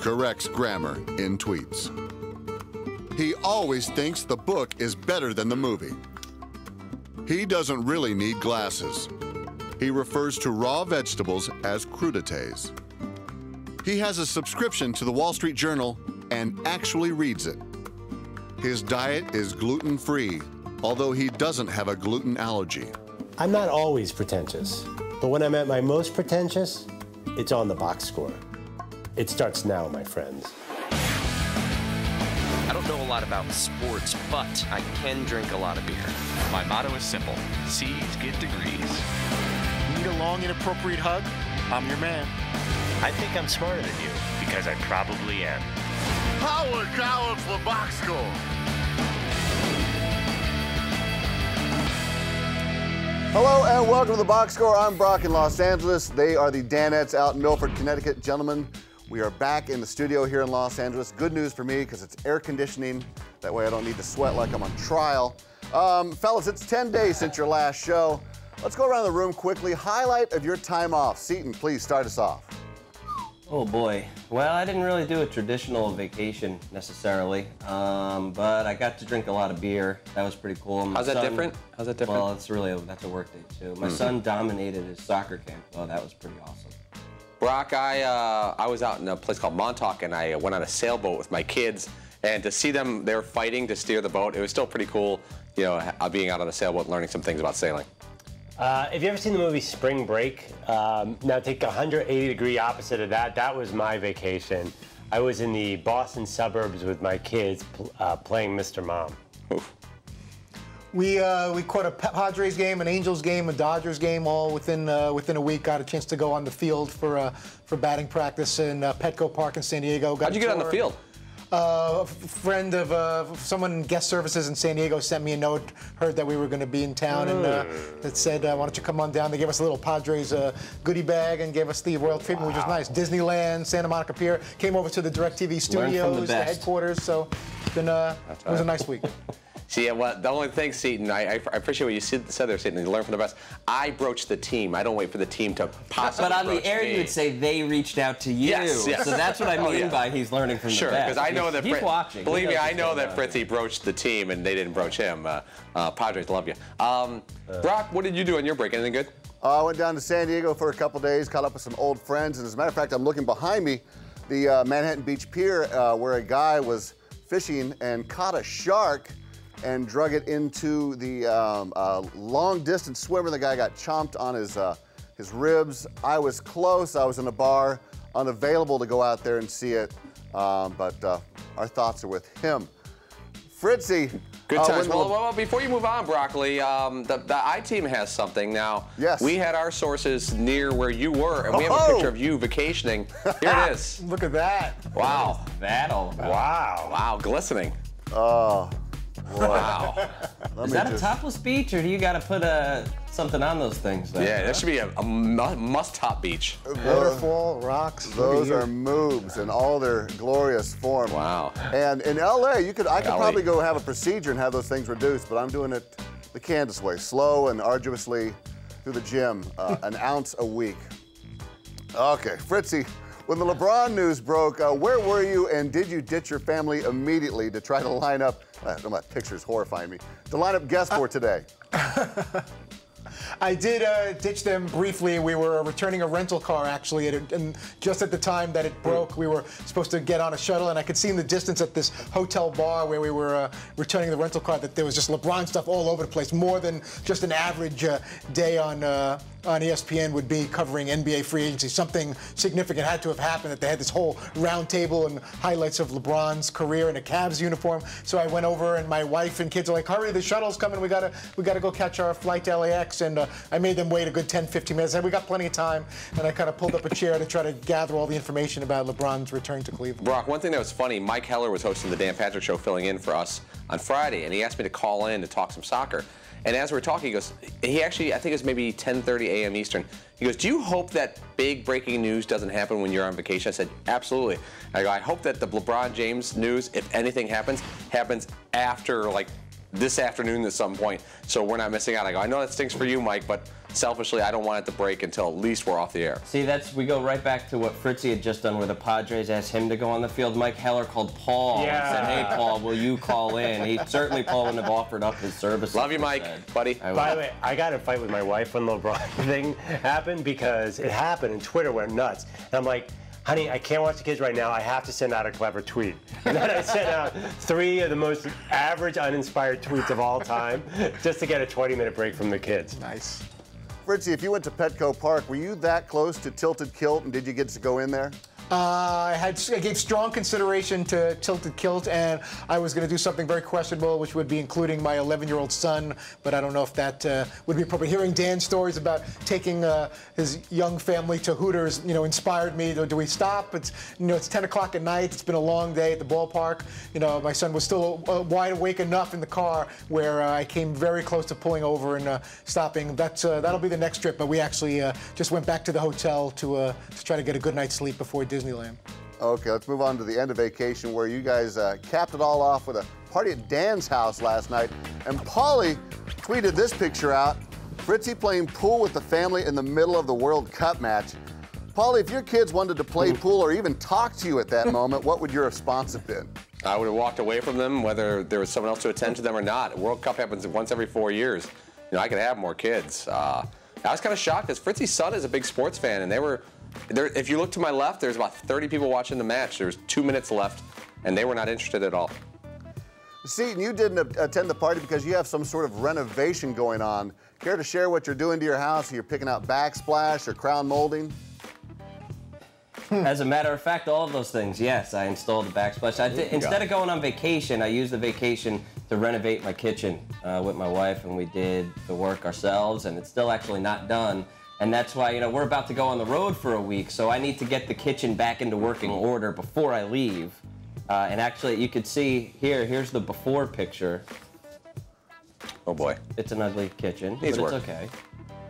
corrects grammar in tweets. He always thinks the book is better than the movie. He doesn't really need glasses. He refers to raw vegetables as crudités. He has a subscription to the Wall Street Journal and actually reads it. His diet is gluten-free, although he doesn't have a gluten allergy. I'm not always pretentious, but when I'm at my most pretentious, it's on the box score. It starts now, my friends. I don't know a lot about sports, but I can drink a lot of beer. My motto is simple: C's get degrees. Need a long, inappropriate hug? I'm your man. I think I'm smarter than you, because I probably am. Howard Coward for box score. Hello and welcome to the Box Score. I'm Brock in Los Angeles. They are the Danettes out in Milford, Connecticut. Gentlemen, we are back in the studio here in Los Angeles. Good news for me because it's air conditioning. That way I don't need to sweat like I'm on trial. Fellas, it's 10 days since your last show. Let's go around the room quickly. Highlight of your time off. Seton, please start us off. Oh boy. Well, I didn't really do a traditional vacation necessarily, but I got to drink a lot of beer. That was pretty cool. How's that different? Well, that's a work day too. My son dominated his soccer camp. Well, that was pretty awesome. Brock, I was out in a place called Montauk, and I went on a sailboat with my kids, and to see them, they were fighting to steer the boat. It was still pretty cool, you know, being out on a sailboat and learning some things about sailing. If you ever seen the movie Spring Break, now take a 180-degree opposite of that. That was my vacation. I was in the Boston suburbs with my kids playing Mr. Mom. Oof. We caught a Padres game, an Angels game, a Dodgers game, all within a week. Got a chance to go on the field for batting practice in Petco Park in San Diego. How'd you get on the field? A friend of someone in guest services in San Diego sent me a note, heard that we were going to be in town, and it said, why don't you come on down? They gave us a little Padres goodie bag and gave us the royal treatment, which was nice. Disneyland, Santa Monica Pier, came over to the DirecTV studios, the headquarters, so it's been, it was a nice week. See, well, the only thing, Seton, I appreciate what you said there, Seton. You learn from the best. I broach the team. I don't wait for the team to possibly But on broach the air, me. you would say they reached out to you. Yes, yes. So that's what I mean by he's learning from the best. Sure, because I know that He's watching. Believe me, I know that Fritzy broached the team and they didn't broach him. Padres love you. Brock, what did you do on your break? Anything good? I went down to San Diego for a couple days, caught up with some old friends, and as a matter of fact, I'm looking behind me, the Manhattan Beach Pier, where a guy was fishing and caught a shark and drug it into the long-distance swimmer. The guy got chomped on his ribs. I was close. I was in a bar, unavailable to go out there and see it, but our thoughts are with him. Fritzy. Good times. Well, before you move on, Broccoli, the I-Team has something now. Yes. We had our sources near where you were, and we have a picture of you vacationing. Here it is. Look at that. Wow. That all about. Wow. Wow, glistening. Oh. Wow. Is that a topless beach, or do you got to put something on those things? Then? Yeah, that should be a must-top beach. Waterfall, rocks. Those are moves in all their glorious form. Wow. And in LA, I could probably go have a procedure and have those things reduced, but I'm doing it the Kansas way, slow and arduously through the gym, an ounce a week. Okay, Fritzy. When the LeBron news broke, where were you, and did you ditch your family immediately to try to line up, my picture's horrifying me, to line up guests for today? I did ditch them briefly. We were returning a rental car, actually, and just at the time that it broke, we were supposed to get on a shuttle, and I could see in the distance at this hotel bar where we were returning the rental car that there was just LeBron stuff all over the place, more than just an average day on ESPN would be covering NBA free agency. Something significant had to have happened, that they had this whole round table and highlights of LeBron's career in a Cavs uniform. So I went over, and my wife and kids are like, hurry, the shuttle's coming, we gotta go catch our flight to LAX. And I made them wait a good 10, 15 minutes. And we got plenty of time, and I kind of pulled up a chair to try to gather all the information about LeBron's return to Cleveland. Brock, one thing that was funny, Mike Heller was hosting the Dan Patrick Show, filling in for us on Friday, and he asked me to call in to talk some soccer. And as we were talking, he goes, he actually, I think it was maybe 10:30 a.m. Eastern. He goes, do you hope that big breaking news doesn't happen when you're on vacation? I said, absolutely. I go, I hope that the LeBron James news, if anything happens after, like, this afternoon at some point, so we're not missing out. I go, I know that stinks for you, Mike, but selfishly, I don't want it to break until at least we're off the air. See, we go right back to what Fritzy had just done, where the Padres asked him to go on the field. Mike Heller called Paul and said, "Hey, Paul, will you call in?" Certainly Paul wouldn't have offered up his services. Love you, Mike, buddy. By the way, I got in a fight with my wife when the LeBron thing happened because it happened and Twitter went nuts. And I'm like, honey, I can't watch the kids right now. I have to send out a clever tweet. And then I sent out 3 of the most average, uninspired tweets of all time just to get a 20-minute break from the kids. Nice. Fritzy, if you went to Petco Park, were you that close to Tilted Kilt, and did you get to go in there? I gave strong consideration to Tilted Kilt, and I was going to do something very questionable, which would be including my 11-year-old son, but I don't know if that would be appropriate. Hearing Dan's stories about taking his young family to Hooters, inspired me. Do we stop? It's 10 o'clock at night. It's been a long day at the ballpark. My son was still wide awake enough in the car where I came very close to pulling over and stopping. That'll be the next trip, but we actually just went back to the hotel to try to get a good night's sleep before Disneyland. Okay, let's move on to the end of vacation where you guys capped it all off with a party at Dan's house last night. And Paulie tweeted this picture out. Fritzy playing pool with the family in the middle of the World Cup match. Paulie, if your kids wanted to play pool or even talk to you at that moment, what would your response have been? I would have walked away from them, whether there was someone else to attend to them or not. World Cup happens once every 4 years. I could have more kids. I was kind of shocked because Fritzy's son is a big sports fan, and if you look to my left, there's about 30 people watching the match. There's 2 minutes left, and they were not interested at all. Seton, you didn't attend the party because you have some sort of renovation going on. Care to share what you're doing to your house? You're picking out backsplash or crown molding? As a matter of fact, all of those things, yes. I installed the backsplash. Instead of going on vacation, I used the vacation to renovate my kitchen with my wife, and we did the work ourselves, and it's still actually not done. And that's why, we're about to go on the road for a week, so I need to get the kitchen back into working order before I leave. And actually, you could see here's the before picture. Oh boy. It's an ugly kitchen, Needs but work. it's okay.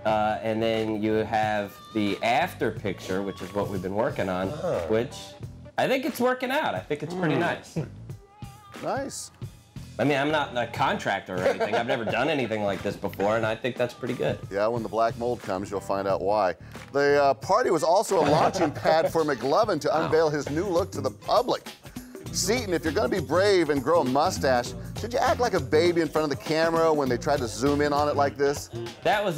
And then you have the after picture, which is what we've been working on, which I think it's working out. I think it's pretty nice. Nice. I mean, I'm not a contractor or anything. I've never done anything like this before, and I think that's pretty good. Yeah, when the black mold comes, you'll find out why. The party was also a launching pad for McLovin to unveil his new look to the public. Seton, if you're going to be brave and grow a mustache, should you act like a baby in front of the camera when they try to zoom in on it like this? That was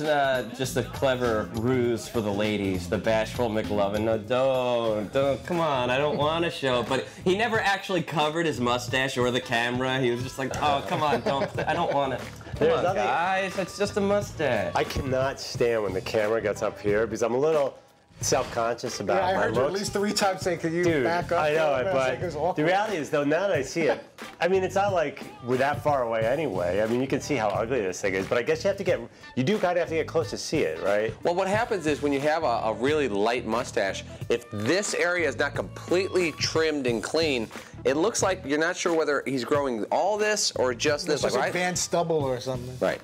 just a clever ruse for the ladies, the bashful McLovin. No, don't, come on, I don't want to show it. But he never actually covered his mustache or the camera. He was just like, oh, come on, I don't want it. Come on, guys, it's just a mustache. I cannot stand when the camera gets up here because I'm a little self-conscious about my I heard you looks. at least 3 times say, "Could you back up?" I know it, It but was awkward. the reality is, though, now that I see it, I mean, it's not like we're that far away anyway. I mean, you can see how ugly this thing is, but I guess you do kind of have to get close to see it, right? Well, what happens is when you have a really light mustache, if this area is not completely trimmed and clean, it looks like you're not sure whether he's growing all this or just this. It's just right? advanced stubble or something. Right.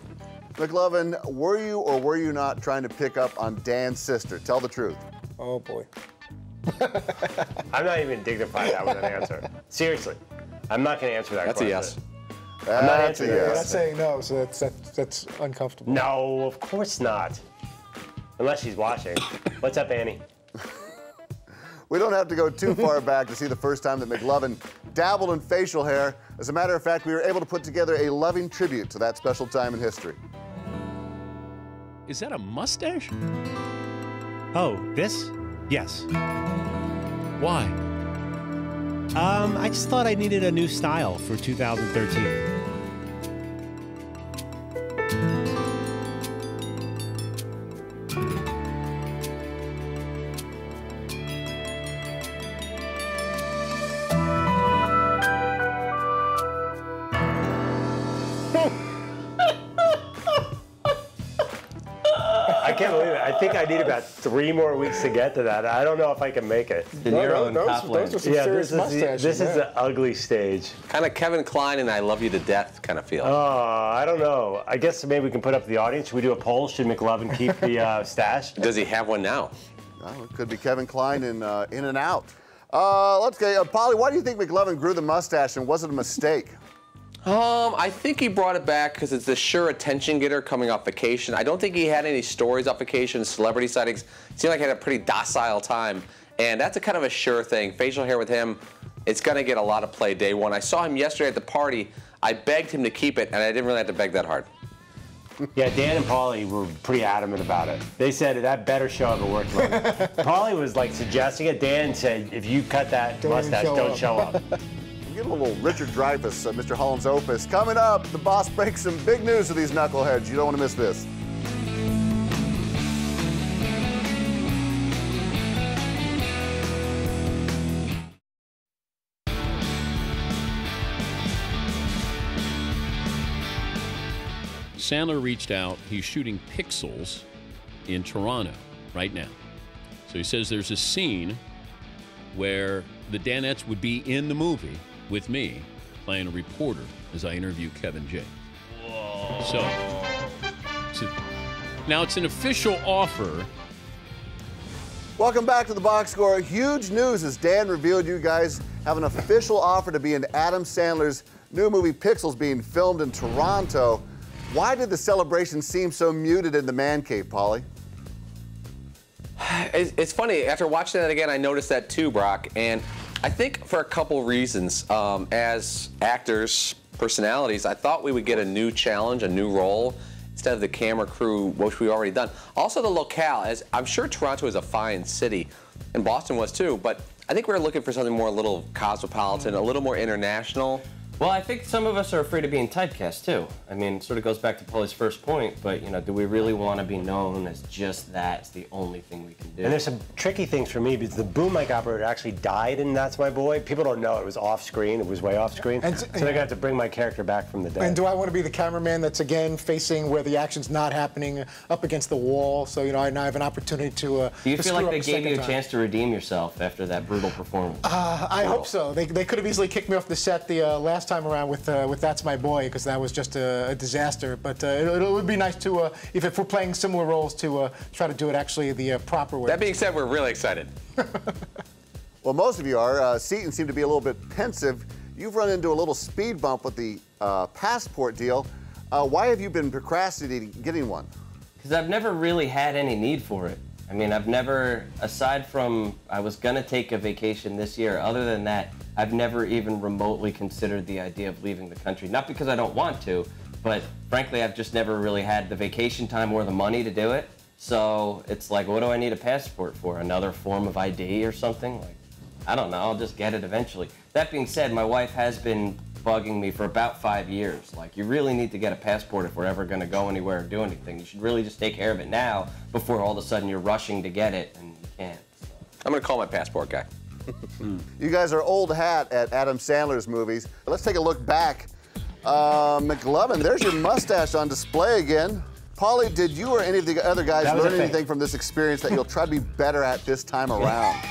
McLovin, were you or were you not trying to pick up on Dan's sister? Tell the truth. Oh boy. I'm not even dignified that with an answer. Seriously, I'm not going to answer that That's a question. yes. I'm not That's a answering that. You're not yes. saying no, so that's uncomfortable. No, of course not. Unless she's watching. What's up, Annie? We don't have to go too far back to see the first time that McLovin dabbled in facial hair. As a matter of fact, we were able to put together a loving tribute to that special time in history. Is that a mustache? Oh, this? Yes. Why? I just thought I needed a new style for 2013. I can't believe it. I think I need about 3 more weeks to get to that. I don't know if I can make it. De Niro and those Copland. are some serious mustaches. this is the ugly stage. Kind of Kevin Kline and I Love You to Death kind of feel. Oh, I don't know. I guess maybe we can put up the audience. Should we do a poll? Should McLovin keep the stash? Does he have one now? Well, it could be Kevin Kline in and out. Let's go. Polly, why do you think McLovin grew the mustache, and was it a mistake? I think he brought it back because it's the sure attention getter coming off vacation. I don't think he had any stories off vacation, celebrity sightings. It seemed like he had a pretty docile time, and that's a kind of a sure thing. Facial hair with him, it's going to get a lot of play day one. I saw him yesterday at the party. I begged him to keep it, and I didn't really have to beg that hard. Yeah, Dan and Paulie were pretty adamant about it. They said that better show up at work. Paulie was like suggesting it. Dan said, if you cut that mustache, don't show up. Get a little Richard Dreyfuss, Mr. Holland's Opus. Coming up, the boss breaks some big news to these knuckleheads. You don't want to miss this. Sandler reached out. He's shooting Pixels in Toronto right now. So he says there's a scene where the Danettes would be in the movie with me playing a reporter as I interview Kevin James. So now it's an official offer. Welcome back to the Box Score. Huge news as Dan revealed you guys have an official offer to be in Adam Sandler's new movie Pixels being filmed in Toronto. Why did the celebration seem so muted in the man cave, Paulie? It's funny, after watching that again, I noticed that too, Brock, and I think for a couple reasons. As actors, personalities, I thought we would get a new challenge, a new role, instead of the camera crew, which we've already done. Also the locale, as I'm sure Toronto is a fine city, and Boston was too, but I think we were looking for something more a little cosmopolitan, a little more international. Well, I think some of us are afraid of being typecast, too. I mean, it sort of goes back to Paulie's first point, but, you know, do we really want to be known as just that? It's the only thing we can do. And there's some tricky things for me because the boom mic operator actually died in That's My Boy. People don't know it was off screen. It was way off screen. And so they're going to have to bring my character back from the dead. And do I want to be the cameraman that's, again, facing where the action's not happening up against the wall? So, you know, I now have an opportunity to Do you feel like they gave you a chance to redeem yourself after that brutal performance? I hope so. They could have easily kicked me off the set the last time around with That's My Boy, because that was just a disaster. But it would be nice to, if we're playing similar roles, to try to do it actually the proper way. That being said, we're really excited. Well, most of you are. Seaton seemed to be a little bit pensive. You've run into a little speed bump with the passport deal. Why have you been procrastinating getting one? Because I've never really had any need for it. I mean, I've never, aside from I was going to take a vacation this year, other than that, I've never even remotely considered the idea of leaving the country. Not because I don't want to, but frankly, I've just never really had the vacation time or the money to do it. So it's like, what do I need a passport for? Another form of ID or something? Like, I don't know, I'll just get it eventually. That being said, my wife has been bugging me for about 5 years. Like, you really need to get a passport if we're ever going to go anywhere or do anything. You should really just take care of it now before all of a sudden you're rushing to get it and you can't. So. I'm going to call my passport guy. You guys are old hat at Adam Sandler's movies. Let's take a look back. McLovin, there's your mustache on display again. Paulie, did you or any of the other guys learn anything from this experience that you'll try to be better at this time around?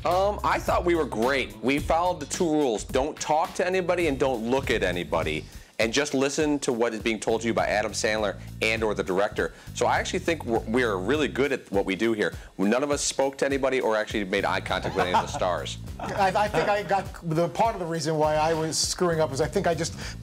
I thought we were great. We followed the 2 rules. Don't talk to anybody and don't look at anybody. And just listen to what is being told to you by Adam Sandler and or the director. So I actually think we're really good at what we do here. None of us spoke to anybody or actually made eye contact with any of the stars. I think I got the part of the reason why I was screwing up was I think I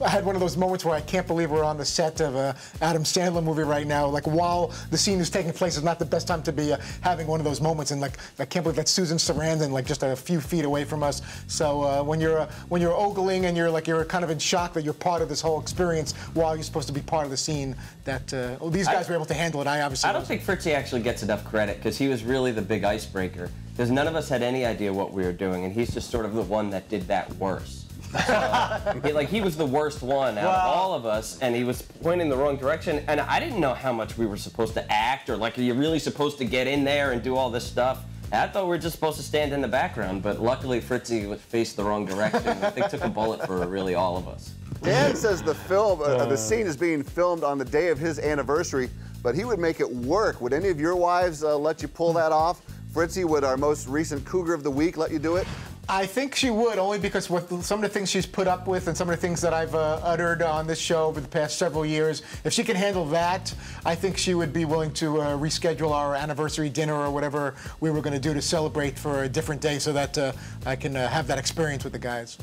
had one of those moments where I can't believe we're on the set of a Adam Sandler movie right now. Like, while the scene is taking place, is not the best time to be having one of those moments. And like, I can't believe that Susan Sarandon like just a few feet away from us. So when you're ogling and you're kind of in shock that you're part of this whole experience while you're supposed to be part of the scene, that these guys were able to handle it. I don't think Fritzy actually gets enough credit because he was really the big icebreaker. Because none of us had any idea what we were doing, and he's just sort of the one that did that worse. So, he was the worst one out of all of us, and he was pointing the wrong direction. And I didn't know how much we were supposed to act, or like, are you really supposed to get in there and do all this stuff? I thought we were just supposed to stand in the background, but luckily Fritzy faced the wrong direction. I think took a bullet for really all of us. Dan says the film, the scene is being filmed on the day of his anniversary, but he would make it work. Would any of your wives let you pull that off? Fritzy, would our most recent Cougar of the Week let you do it? I think she would, only because with some of the things she's put up with and some of the things that I've uttered on this show over the past several years, if she can handle that, I think she would be willing to reschedule our anniversary dinner or whatever we were going to do to celebrate for a different day so that I can have that experience with the guys.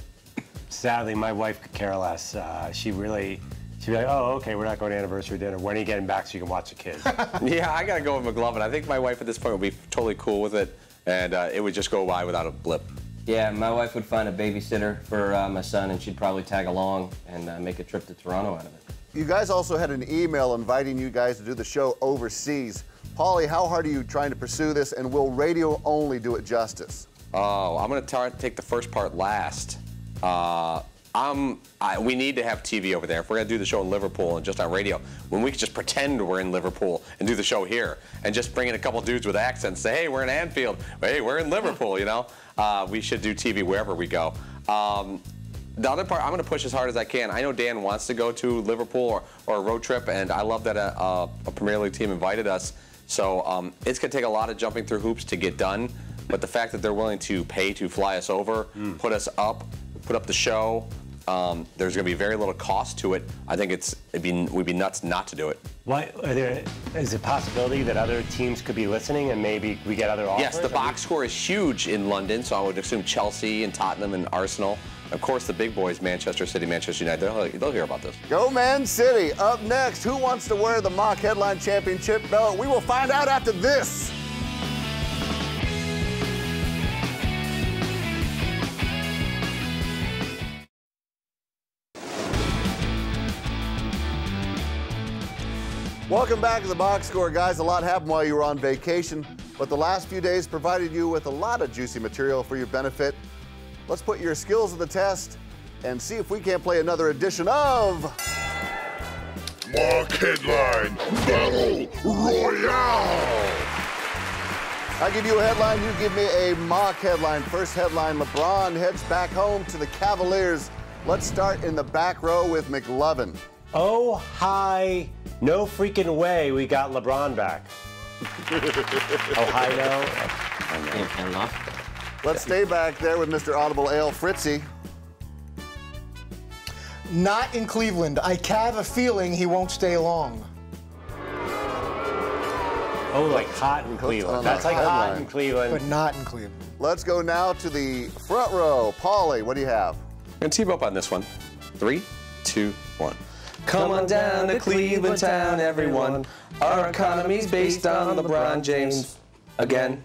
sadly, my wife could care less. She'd be like, oh, okay, we're not going to anniversary dinner. When are you getting back so you can watch the kids? Yeah, I got to go with McLovin. I think my wife at this point would be totally cool with it, and it would just go by without a blip. Yeah, my wife would find a babysitter for my son, and she'd probably tag along and make a trip to Toronto out of it. You guys also had an email inviting you guys to do the show overseas. Paulie, how hard are you trying to pursue this, and will radio only do it justice? Oh, I'm going to take the first part last. We need to have TV over there. If we're going to do the show in Liverpool and just on radio, when we could just pretend we're in Liverpool and do the show here and just bring in a couple dudes with accents, say, hey, we're in Anfield, hey, we're in Liverpool, you know? We should do TV wherever we go. The other part, I'm going to push as hard as I can. I know Dan wants to go to Liverpool or a road trip, and I love that a Premier League team invited us. So it's going to take a lot of jumping through hoops to get done. But the fact that they're willing to pay to fly us over, put us up, put up the show, there's going to be very little cost to it. I think we'd be nuts not to do it. Why, is it a possibility that other teams could be listening and maybe we get other offers? Yes, the box score is huge in London, so I would assume Chelsea and Tottenham and Arsenal. Of course, the big boys, Manchester City, Manchester United, they'll hear about this. Go Man City. Up next, who wants to wear the mock headline championship belt? We will find out after this. Welcome back to the Box Score, guys. A lot happened while you were on vacation, but the last few days provided you with a lot of juicy material for your benefit. Let's put your skills to the test and see if we can't play another edition of Mock Headline Battle Royale. I give you a headline, you give me a mock headline. First headline, LeBron heads back home to the Cavaliers. Let's start in the back row with McLovin. Oh, hi. No freaking way we got LeBron back. Oh, hi, no. Let's stay back there with Mr. Audible Ale, Fritzy. Not in Cleveland. I have a feeling he won't stay long. Oh, like hot in Cleveland. That's like hot in Cleveland. But not in Cleveland. Let's go now to the front row. Paulie, what do you have? I'm going to team up on this one. 3, 2, 1. Come on down to Cleveland town, everyone. Our economy's based on LeBron James. Again.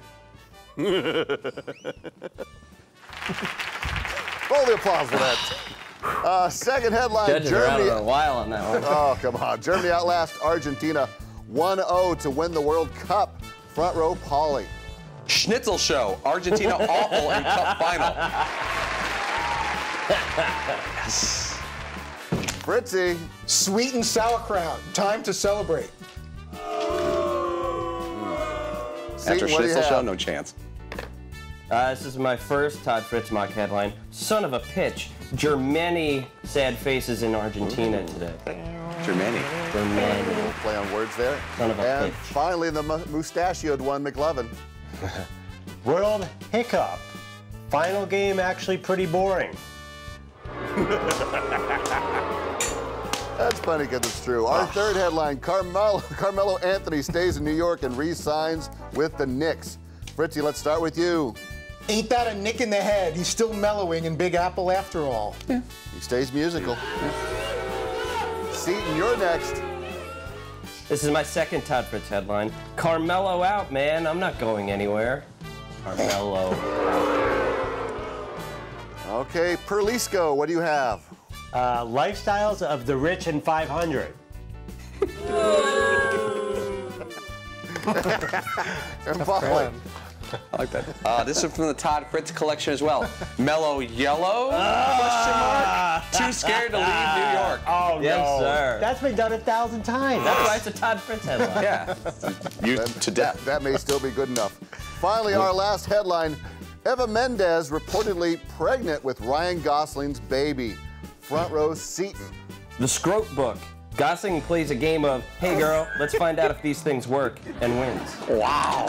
Roll the applause for that. Second headline, Judges Germany. are out a while on that one. Oh, come on. Germany outlasts Argentina 1-0 to win the World Cup. Front row, Paulie. Schnitzel show. Argentina awful in Cup final. Fritzy. Sweet and sauerkraut. Time to celebrate. After Schnitzel show, no chance. This is my first Todd Fritz mock headline. Son of a pitch. Germany sad faces in Argentina today. Germany. We'll play on words there. Son of a and pitch. finally, the mustachioed one, McLovin. World hiccup. Final game actually pretty boring. That's funny because it's true. Our third headline, Carmelo Anthony stays in New York and re-signs with the Knicks. Fritzy, let's start with you. Ain't that a nick in the head? He's still mellowing in Big Apple after all. Yeah. He stays musical. Seton, you're next. This is my second Todd Fritz headline. Carmelo out, man. I'm not going anywhere. Carmelo out. Okay, Perlisco, what do you have? Lifestyles of the rich and 500. And Paulie. I like that. This is from the Todd Fritz collection as well. Mellow Yellow? Question mark. Too scared to leave New York. Oh, Yes, no. sir. That's been done 1,000 times. That's why it's a Todd Fritz headline. Yeah. You to death. That may still be good enough. Finally, our last headline. Eva Mendes reportedly pregnant with Ryan Gosling's baby. Front row, Seton. The Scrope Book. Gosling plays a game of, hey girl, let's find out if these things work, and wins. Wow.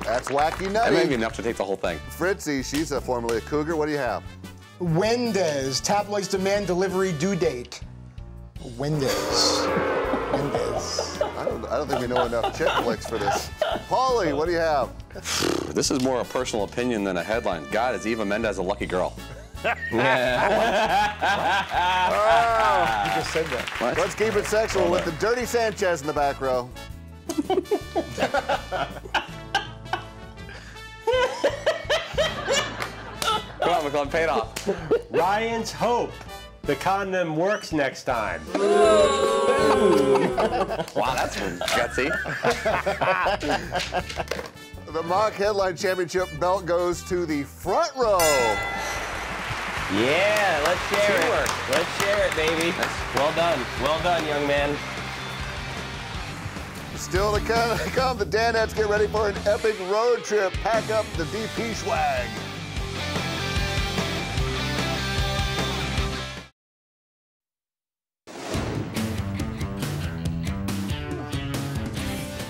That's wacky That may be nutty. enough to take the whole thing. Fritzy, she's formerly a cougar. What do you have? Wendes. Tabloids demand delivery due date. Wendes. Wendes. I don't think we know enough chick flicks for this. Paulie, what do you have? This is more a personal opinion than a headline. God, is Eva Mendes a lucky girl? You just said that. What? Let's keep it sexual with the Dirty Sanchez in the back row. Come on, McClung, pay it off. Ryan's hope. The condom works next time. Wow, that's gutsy. The mock headline championship belt goes to the front row. Yeah, let's share it. Let's share it, baby. Well done. Well done, young man. Still to come, the Danettes get ready for an epic road trip. Pack up the DP swag.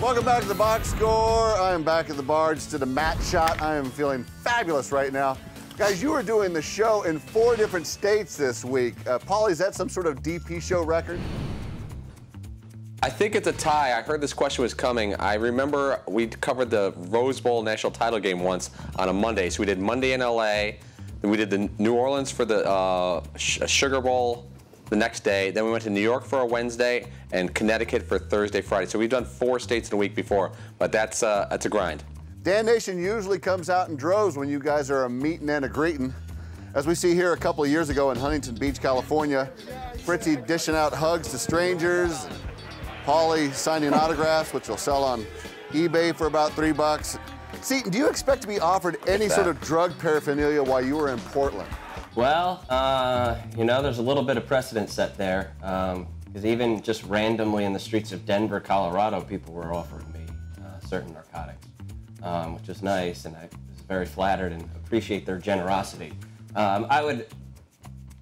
Welcome back to the Box Score. I am back at the bar. Just did a mat shot. I am feeling fabulous right now. Guys, you were doing the show in 4 different states this week. Paulie, is that some sort of DP show record? I think it's a tie. I heard this question was coming. I remember we covered the Rose Bowl national title game once on a Monday. So we did Monday in LA, then we did the New Orleans for the Sugar Bowl the next day. Then we went to New York for a Wednesday and Connecticut for Thursday, Friday. So we've done 4 states in a week before, but that's a grind. Dan Nation usually comes out in droves when you guys are a meeting and a greeting. As we see here a couple of years ago in Huntington Beach, California, Fritzy dishing out hugs to strangers, Paulie signing autographs, which will sell on eBay for about $3. Seton, do you expect to be offered any sort of drug paraphernalia while you were in Portland? Well, you know, there's a little bit of precedent set there. Because even just randomly in the streets of Denver, Colorado, people were offering me certain narcotics, which is nice, and I was very flattered and appreciate their generosity.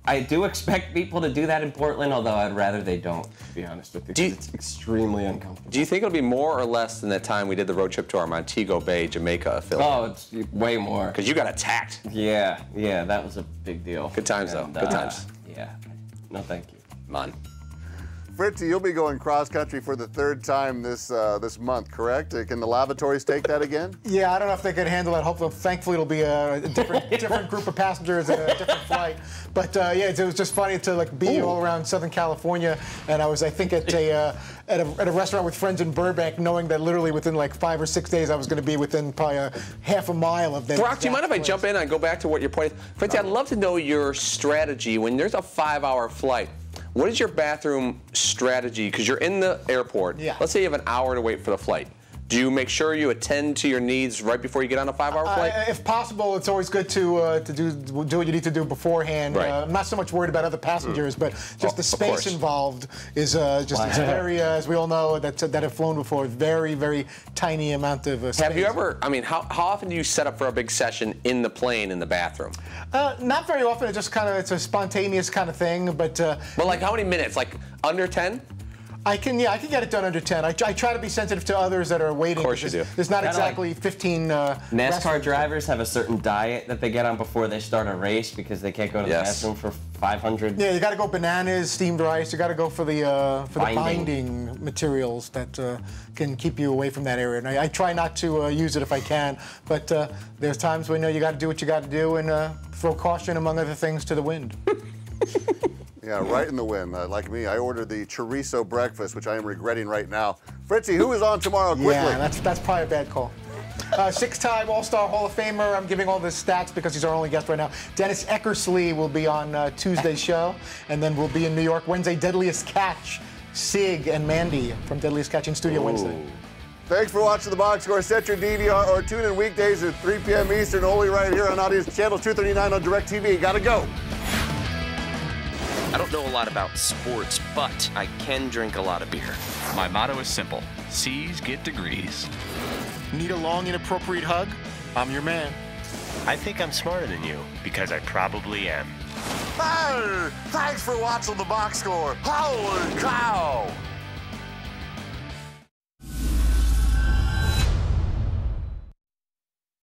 I do expect people to do that in Portland, although I'd rather they don't, to be honest with you, because it's extremely uncomfortable. Do you think it'll be more or less than that time we did the road trip to our Montego Bay, Jamaica affiliate? Oh, it's way more. Because you got attacked. Yeah, that was a big deal. Good times, though. Good times. Yeah. No, thank you. Man. Fritzy, you'll be going cross country for the 3rd time this month, correct? Can the lavatories take that again? Yeah, I don't know if they could handle that. Hopefully, thankfully, it'll be a different group of passengers and a different flight. But yeah, it was just funny to be all around Southern California, and I was, I think, at a restaurant with friends in Burbank, knowing that literally within like 5 or 6 days, I was going to be within probably a half a mile of them. Brock, do you mind if I jump in and go back to what your point is? Fritzy, I'd love to know your strategy when there's a 5-hour flight. What is your bathroom strategy? Because you're in the airport. Yeah. Let's say you have an hour to wait for the flight. Do you make sure you attend to your needs right before you get on a 5-hour flight? If possible, it's always good to do what you need to do beforehand. Right. I'm not so much worried about other passengers, but just the space involved is it's very, as we all know, that have flown before, very, very tiny amount of space. Have you ever, I mean, how often do you set up for a big session in the plane, in the bathroom? Not very often. It just it's a spontaneous kind of thing, but... Well, like how many minutes? Like under 10? I can get it done under 10. I try to be sensitive to others that are waiting. Of course you do. There's not Kinda exactly like 15 NASCAR drivers have a certain diet that they get on before they start a race because they can't go to the bathroom for 500. Yeah, you got to go bananas, steamed rice. You got to go for the binding materials that can keep you away from that area. And I try not to use it if I can, but there's times when you got to do what you got to do and throw caution, among other things, to the wind. Yeah, right in the wind. Like me, I ordered the chorizo breakfast, which I am regretting right now. Fritzy, who is on tomorrow? Quickly. Yeah, that's probably a bad call. 6-time All-Star Hall of Famer. I'm giving all the stats because he's our only guest right now. Dennis Eckersley will be on Tuesday's show, and then we'll be in New York Wednesday. Deadliest Catch, Sig and Mandy from Deadliest Catch in studio Wednesday. Thanks for watching the Box Score. Set your DVR or tune in weekdays at 3 p.m. Eastern, only right here on Audience Channel 239 on DirecTV. Gotta go. I don't know a lot about sports, but I can drink a lot of beer. My motto is simple. C's get degrees. Need a long, inappropriate hug? I'm your man. I think I'm smarter than you, because I probably am. Hey, thanks for watching the Box Score. Holy cow!